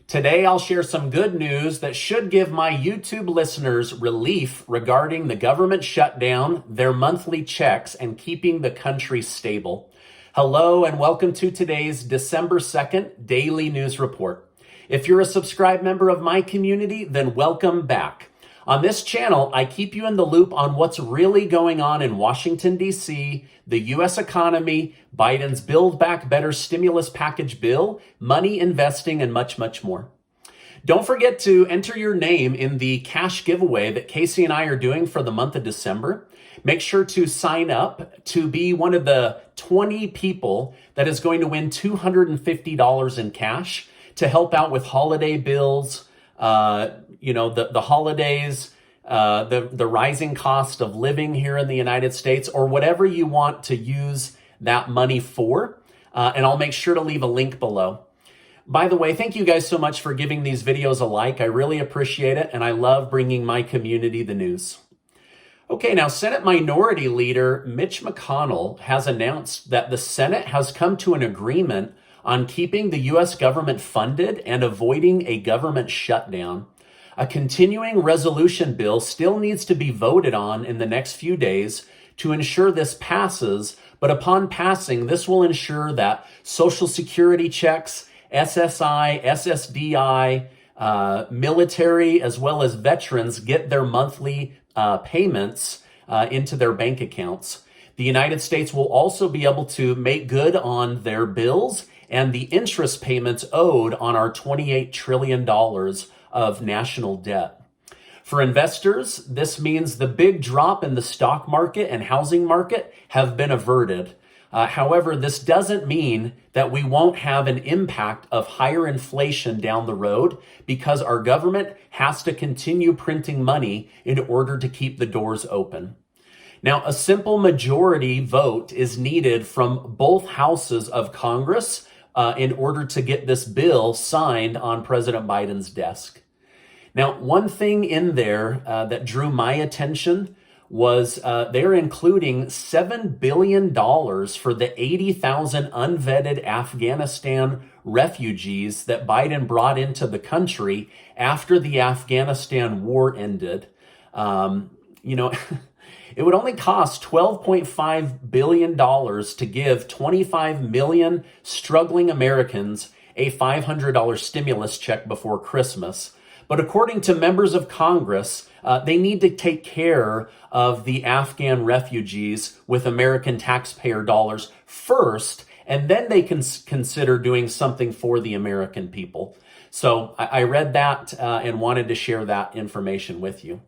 Today, I'll share some good news that should give my YouTube listeners relief regarding the government shutdown, their monthly checks, and keeping the country stable. Hello, and welcome to today's December 2nd Daily News Report. If you're a subscribed member of my community, then welcome back. On this channel, I keep you in the loop on what's really going on in Washington, D.C., the U.S. economy, Biden's Build Back Better stimulus package bill, money investing, and much, much more. Don't forget to enter your name in the cash giveaway that Casey and I are doing for the month of December. Make sure to sign up to be one of the 20 people that is going to win $250 in cash to help out with holiday bills, the holidays, the rising cost of living here in the United States, or whatever you want to use that money for. And I'll make sure to leave a link below. By the way, thank you guys so much for giving these videos a like. I really appreciate it, and I love bringing my community the news. Okay, now Senate Minority Leader Mitch McConnell has announced that the Senate has come to an agreement on keeping the U.S. government funded and avoiding a government shutdown. A continuing resolution bill still needs to be voted on in the next few days to ensure this passes, but upon passing, this will ensure that Social Security checks, SSI, SSDI, military, as well as veterans get their monthly payments into their bank accounts. The United States will also be able to make good on their bills and the interest payments owed on our $28 trillion of national debt. For investors, this means the big drop in the stock market and housing market have been averted. However, this doesn't mean that we won't have an impact of higher inflation down the road because our government has to continue printing money in order to keep the doors open. Now, a simple majority vote is needed from both houses of Congress in order to get this bill signed on President Biden's desk. Now, one thing in there that drew my attention was they're including $7 billion for the 80,000 unvetted Afghanistan refugees that Biden brought into the country after the Afghanistan war ended. It would only cost $12.5 billion to give 25 million struggling Americans a $500 stimulus check before Christmas. But according to members of Congress, they need to take care of the Afghan refugees with American taxpayer dollars first, and then they can consider doing something for the American people. So I read that and wanted to share that information with you.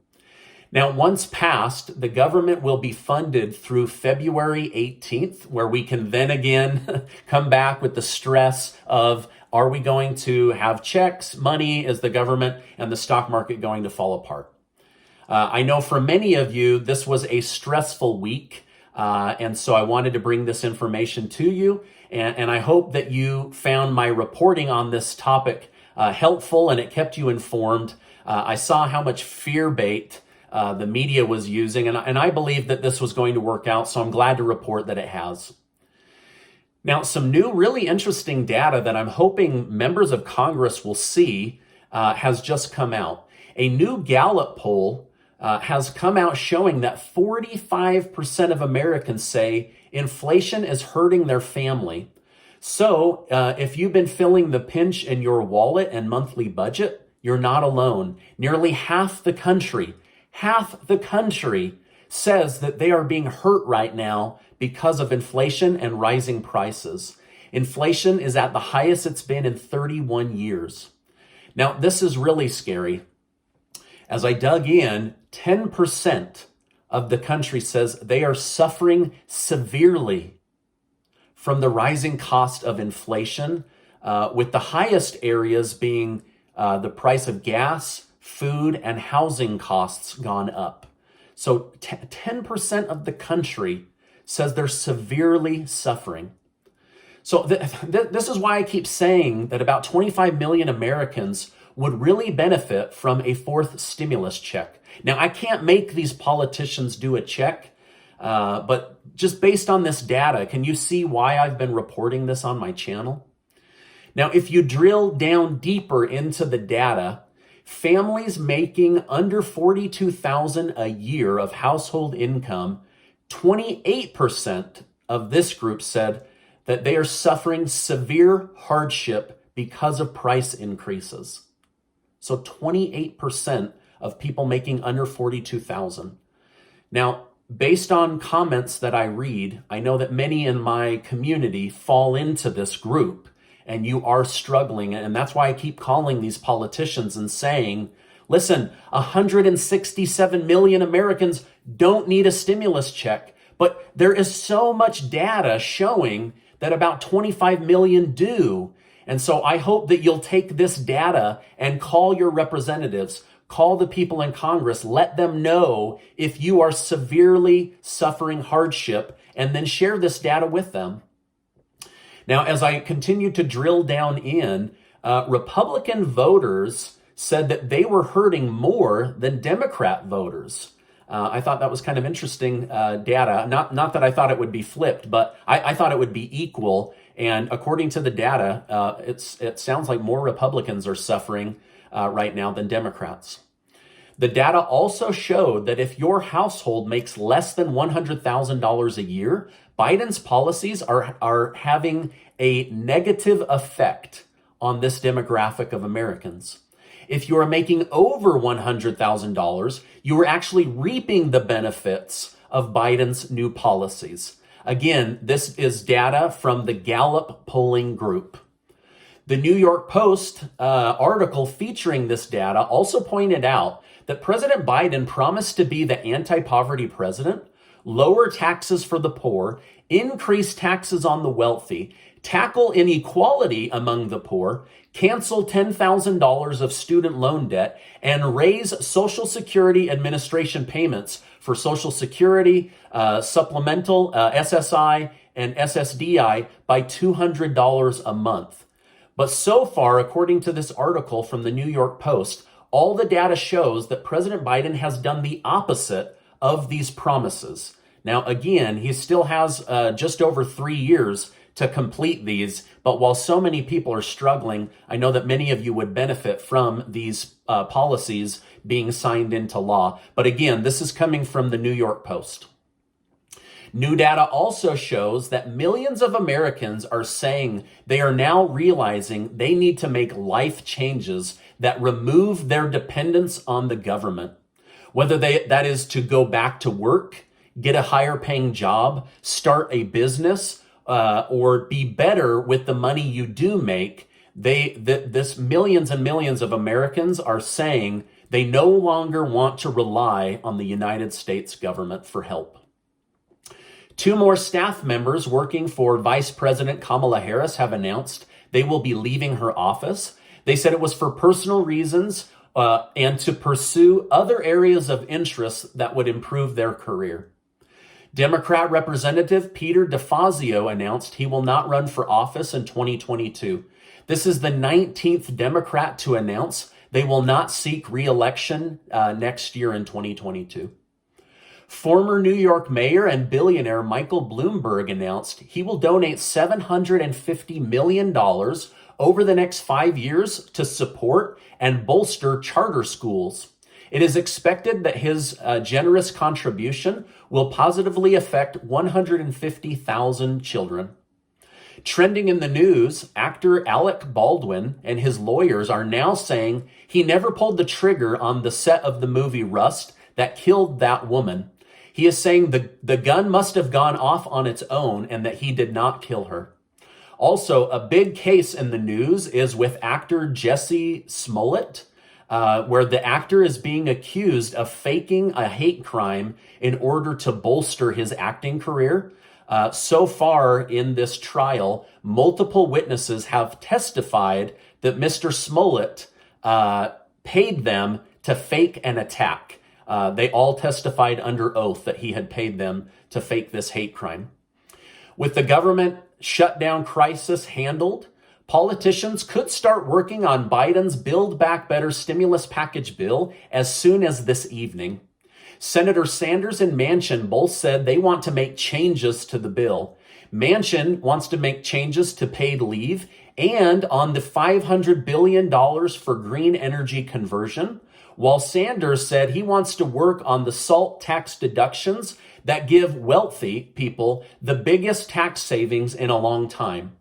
Now, once passed, the government will be funded through February 18th, where we can then again come back with the stress of, are we going to have checks, money? Is the government and the stock market going to fall apart? I know for many of you, this was a stressful week. And so I wanted to bring this information to you. And I hope that you found my reporting on this topic helpful and it kept you informed. I saw how much fear bait the media was using, and I believe that this was going to work out, so I'm glad to report that it has. Now, some new really interesting data that I'm hoping members of Congress will see has just come out. A new Gallup poll has come out showing that 45% of Americans say inflation is hurting their family. So if you've been feeling the pinch in your wallet and monthly budget, you're not alone. Nearly half the country says that they are being hurt right now because of inflation and rising prices. Inflation is at the highest it's been in 31 years. Now, this is really scary. As I dug in, 10% of the country says they are suffering severely from the rising cost of inflation, with the highest areas being the price of gas, food, and housing costs gone up. So 10% of the country says they're severely suffering. So this is why I keep saying that about 25 million Americans would really benefit from a fourth stimulus check. Now, I can't make these politicians do a check, but just based on this data, can you see why I've been reporting this on my channel? Now, if you drill down deeper into the data, families making under $42,000 a year of household income, 28% of this group said that they are suffering severe hardship because of price increases. So 28% of people making under 42,000. Now, based on comments that I read, I know that many in my community fall into this group, and you are struggling. And that's why I keep calling these politicians and saying, listen, 167 million Americans don't need a stimulus check, but there is so much data showing that about 25 million do. And so I hope that you'll take this data and call your representatives, call the people in Congress, let them know if you are severely suffering hardship, and then share this data with them. Now, as I continue to drill down in, Republican voters said that they were hurting more than Democrat voters. I thought that was kind of interesting data. Not that I thought it would be flipped, but I thought it would be equal. And according to the data, it sounds like more Republicans are suffering right now than Democrats. The data also showed that if your household makes less than $100,000 a year, Biden's policies are having a negative effect on this demographic of Americans. If you are making over $100,000, you are actually reaping the benefits of Biden's new policies. Again, this is data from the Gallup polling group. The New York Post article featuring this data also pointed out that President Biden promised to be the anti-poverty president, lower taxes for the poor, increase taxes on the wealthy, tackle inequality among the poor, cancel $10,000 of student loan debt, and raise Social Security Administration payments for Social Security, supplemental, SSI, and SSDI by $200 a month. But so far, according to this article from the New York Post, all the data shows that President Biden has done the opposite of these promises. Now, again, he still has just over 3 years to complete these, but while so many people are struggling, I know that many of you would benefit from these policies being signed into law. But again, this is coming from the New York Post. New data also shows that millions of Americans are saying they are now realizing they need to make life changes that remove their dependence on the government. Whether that is to go back to work, get a higher paying job, start a business, or be better with the money you do make, this millions and millions of Americans are saying they no longer want to rely on the United States government for help. 2 more staff members working for Vice President Kamala Harris have announced they will be leaving her office. They said it was for personal reasons and to pursue other areas of interest that would improve their career. Democrat Representative Peter DeFazio announced he will not run for office in 2022. This is the 19th Democrat to announce they will not seek re-election next year in 2022. Former New York Mayor and billionaire Michael Bloomberg announced he will donate $750 million over the next 5 years to support and bolster charter schools. It is expected that his generous contribution will positively affect 150,000 children. Trending in the news, actor Alec Baldwin and his lawyers are now saying he never pulled the trigger on the set of the movie Rust that killed that woman. He is saying the gun must have gone off on its own and that he did not kill her. Also, a big case in the news is with actor Jesse Smollett, where the actor is being accused of faking a hate crime in order to bolster his acting career. So far in this trial, multiple witnesses have testified that Mr. Smollett paid them to fake an attack. They all testified under oath that he had paid them to fake this hate crime. With the government shutdown crisis handled, politicians could start working on Biden's Build Back Better stimulus package bill as soon as this evening. Senator Sanders and Manchin both said they want to make changes to the bill. Manchin wants to make changes to paid leave and on the $500 billion for green energy conversion, while Sanders said he wants to work on the SALT tax deductions that give wealthy people the biggest tax savings in a long time.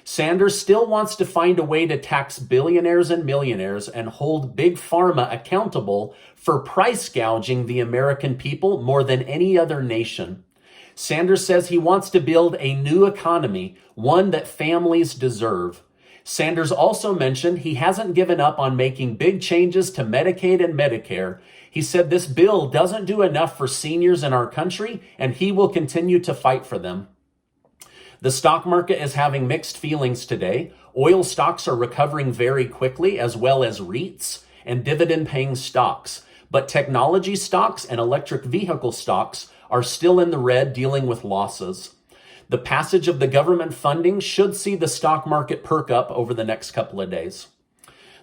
Sanders still wants to find a way to tax billionaires and millionaires and hold big pharma accountable for price gouging the American people more than any other nation. Sanders says he wants to build a new economy, one that families deserve. Sanders also mentioned he hasn't given up on making big changes to Medicaid and Medicare. He said this bill doesn't do enough for seniors in our country, and he will continue to fight for them. The stock market is having mixed feelings today. Oil stocks are recovering very quickly, as well as REITs and dividend-paying stocks. But technology stocks and electric vehicle stocks are still in the red, dealing with losses. The passage of the government funding should see the stock market perk up over the next couple of days.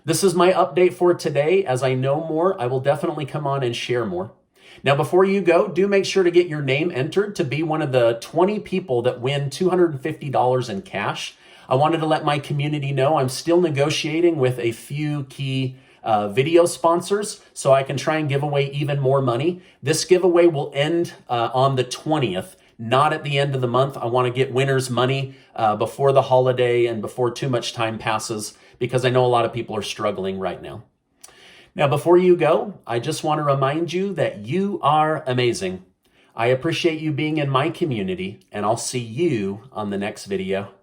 This is my update for today. As I know more, I will definitely come on and share more. Now, before you go, do make sure to get your name entered to be one of the 20 people that win $250 in cash. I wanted to let my community know I'm still negotiating with a few key video sponsors so I can try and give away even more money. This giveaway will end on the 20th, not at the end of the month. I want to get winners money before the holiday and before too much time passes, because I know a lot of people are struggling right now. Now, before you go, I just want to remind you that you are amazing. I appreciate you being in my community, and I'll see you on the next video.